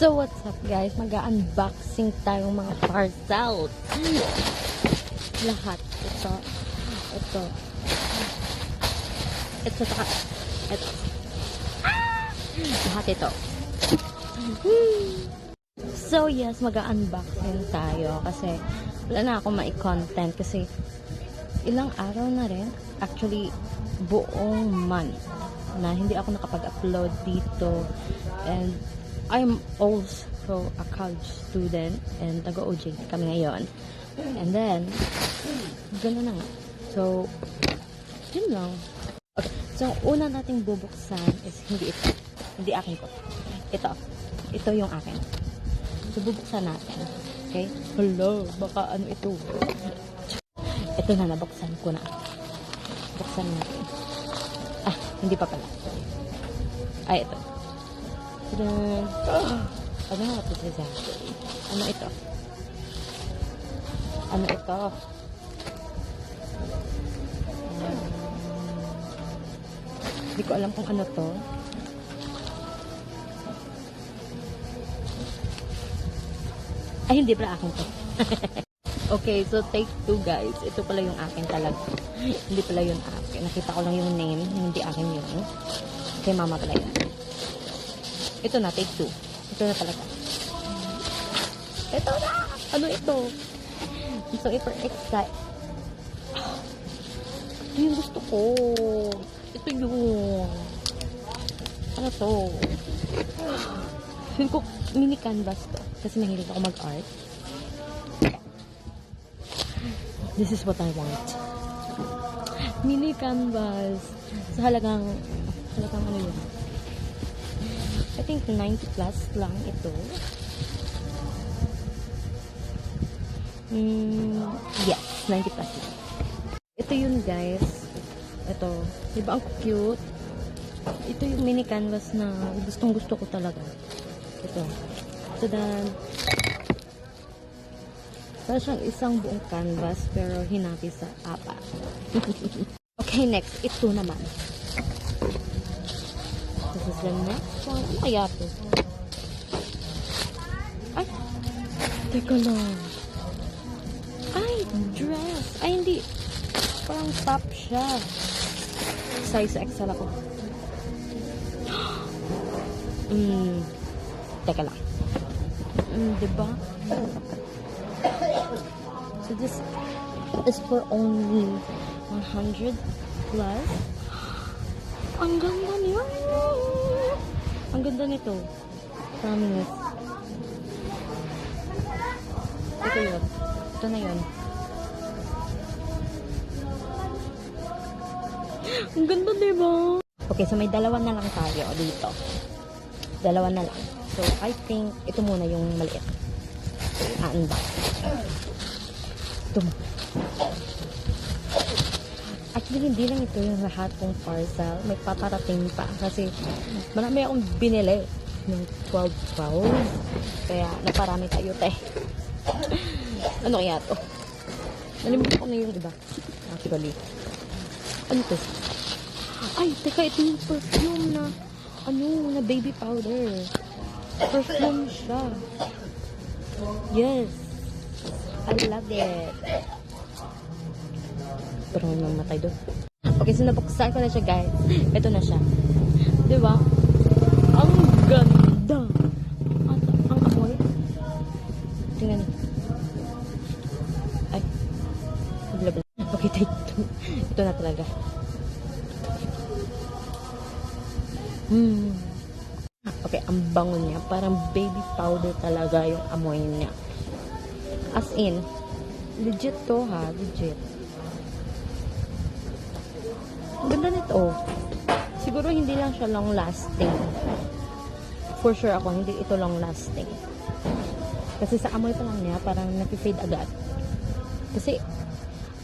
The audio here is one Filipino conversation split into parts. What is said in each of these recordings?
So what's up guys? Mag-unboxing tayong mga parcels. Lahat. Ito. Lahat ito. So yes, mag-unboxing tayo kasi wala na ako mai-content kasi ilang araw na rin, actually buong month na hindi ako nakapag-upload dito, and I'm also a college student and taga-OJT kami ngayon, and then gano'n na nga. So yun lang. Okay, so una nating bubuksan is hindi ito, hindi akin ko, ito yung akin. So bubuksan natin, okay? Hello, baka ano ito. Ito na, nabuksan ko na. Buksan natin. Hindi pa pala. Ay, ito. Tadaan! Ano nga ito exactly? Ano ito? Hindi ko alam kung ano to. Ay, hindi pala akin to. Okay, so take 2 guys. Ito pala yung akin talaga. Hindi pala yun akin. Nakita ko lang yung name. Hindi akin yun. Kay mama pala yun. Ito na, take 2. Ito na talaga. Ito na! Ano ito? I'm so hyper excited. Ito yung gusto ko. Ito yung... Ano to? Feel ko mini canvas to. Kasi mahilig ako mag-art. This is what I want. Mini canvas. Sa halagang ano yun? I think 90 plus lang ito. Yes, 90 plus lang. Ito yun guys. Ito. Diba ang cute? Ito yung mini canvas na gustong gusto ko talaga. Ito. So then, para siyang isang buong canvas pero hinabi sa 4. Okay, next. Ito naman. This is the next one. Ano kaya ito? Ay! Teka lang. Ay! Dress! Ay, hindi. Parang top siya. Size XL ako. Teka lang. Diba? So this is for only 100 plus. Ang ganda niya. Ang ganda nito. Promise. Ito yun. Ito na yun. Ang ganda diba? Okay, so may dalawa na lang tayo dito. Dalawa na lang. So I think ito muna yung maliit. Unbox. Ito. Actually, hindi lang ito yung lahat kong parcel. May paparating pa. Kasi marami akong binili ng 12 pounds. Kaya naparami tayo, te. Ano kaya ito? Nalimutan ko na yung iba. Actually. Ano ito? Ay, teka, ito yung perfume na na baby powder. Perfume siya. Yes. I love it. Pero may mamatay doon. Okay, so nabuksan ko na siya, guys. Ito na siya. Diba? Ang ganda. At ang amoy. Tingnan. Ay. Blablabla. Okay, take 2. Ito na talaga. Okay, ang bango niya. Parang baby powder talaga yung amoy niya. As in, legit to ha, legit. Ang ganda nito. Siguro hindi lang siya long lasting. For sure ako, hindi ito long lasting. Kasi sa amoy pa lang niya, parang nag-fade agad. Kasi,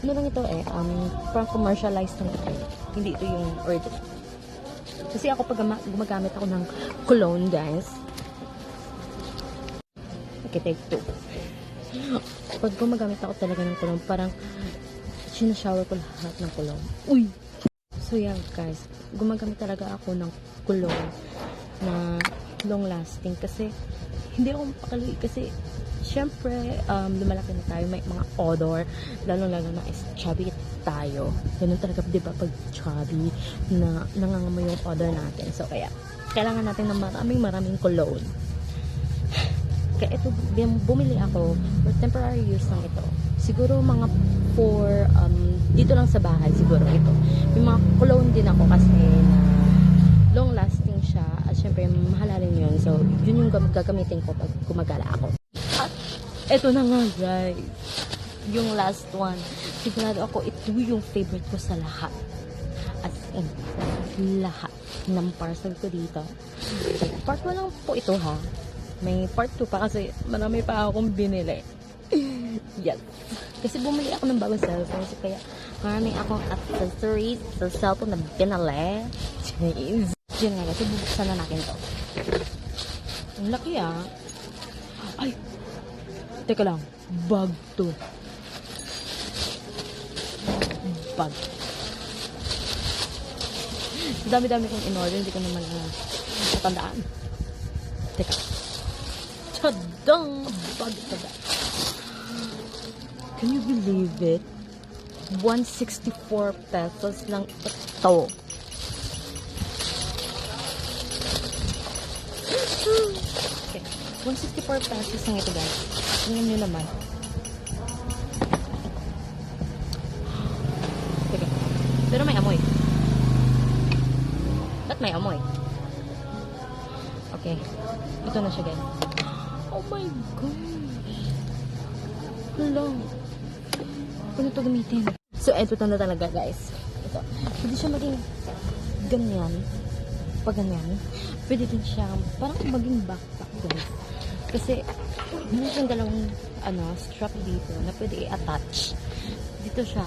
ano lang ito parang commercialized lang ito. Hindi ito yung original. Kasi ako pag gumagamit ako ng cologne, guys. Okay, take 2. Pag gumagamit ako talaga ng cologne, parang sinashower ko lahat ng cologne. Uy! So yeah, guys. Gumagamit talaga ako ng cologne na long lasting kasi hindi ako mapakali kasi syempre, lumalaki na tayo, may mga odor, lalo-lalo na is chubby tayo. Ganun talaga, di ba, pag chubby, na nangangamoy yung odor natin. So, kaya, kailangan natin ng maraming cologne. Kaya ito, bumili ako for temporary use lang ito. Siguro mga for, dito lang sa bahay, siguro ito. May mga cologne din ako kasi na long lasting siya. At syempre, mahalalin yun. So, yun yung gagamitin ko pag gumagala ako. Ito na nga guys, yung last one. Sigurado ako ito yung favorite ko sa lahat. As in, lahat ng parcel ko dito. Part 1 lang po ito ha. May part 2 pa kasi marami pa akong binili. Yes. Kasi bumili ako ng bagong cellphone. So kaya marami akong accessories sa cellphone na binili. Jeez. Yun nga kasi bubuksan na natin to. Ang laki ah. Ay! Teka lang, bag to. Bag. Dami-dami kong in-order, hindi ko naman natandaan. Teka. Tadang! Bag ito ba? Can you believe it? 164 pesos lang ito. Okay. 164 pesos lang ito guys. Tingnan nyo naman. Sige. Pero may amoy. Ba't may amoy? Okay. Ito na siya guys. Oh my gosh. Hello. Paano ito gamitin? So, ito na talaga guys. Ito. Hindi siya maging ganyan. Pag ganyan. Pwede din siya parang maging backpack guys. Kasi, meron siyang dalawang strap dito na pwede i-attach. Dito siya.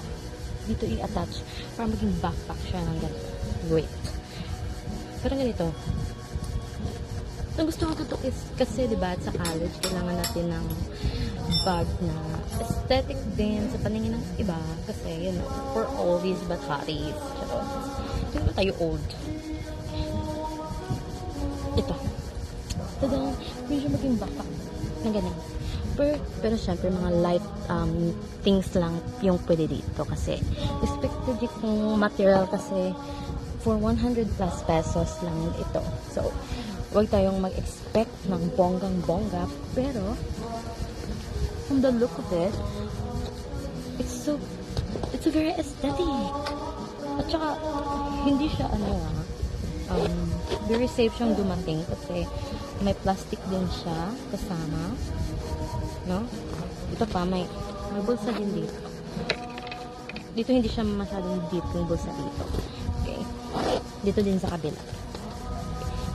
Dito i-attach. Para maging backpack siya ng ganito. Wait. Pero ganito. Ang gusto ko ito is, kasi diba sa college, kailangan natin ng bag na aesthetic din sa paningin ng iba. Kasi, you know, for all these bataris. Hindi ba tayo old? Ito. Tada, pwede siya maging backpack na ganyan. Pero syempre, mga light things lang yung pwede dito kasi expected yung material kasi for 100 plus pesos lang ito. So, huwag tayong mag-expect ng bonggang-bongga pero from the look of it, it's a very aesthetic. At saka, hindi siya very safe siyang dumating kasi may plastic din siya kasama, no? Ito pa, may bulsa din dito. Dito hindi siya masyadong deep yung bulsa dito. Okay. Dito din sa kabila.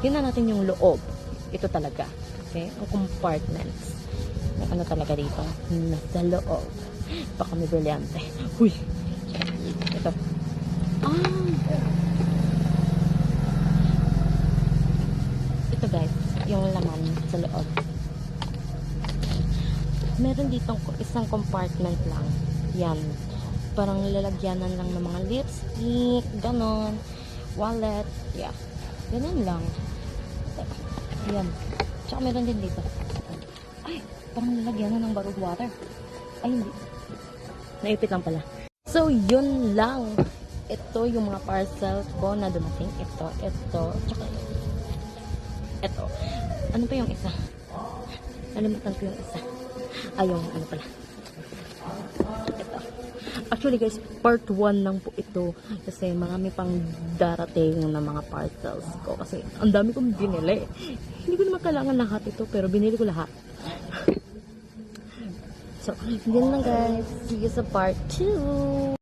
Tingnan natin yung loob. Ito talaga. Okay? Ang compartments. May ano talaga dito. Nasa loob. Baka may brilyante. Uy! Ito. Ito guys, yung laman sa loob. Meron dito isang compartment lang. Yan. Parang lalagyanan lang ng mga lipstick, ganon, wallet, yeah. Ganun lang. Yan. Tsaka meron din dito. Ay, parang lalagyanan ng barreled water. Ay, hindi. Naipit lang pala. So, yun lang. Ito yung mga parcel ko na dumating. Ito, tsaka ito. Ano pa yung isa? Nalimutan ko yung isa. Ay, yung ano pala. Ito. Actually guys, part 1 lang po ito. Kasi marami pang darating na mga parcels ko. Kasi ang dami kong binili. Hindi ko naman kailangan lahat ito, pero binili ko lahat. So, yun lang guys. See you sa part 2.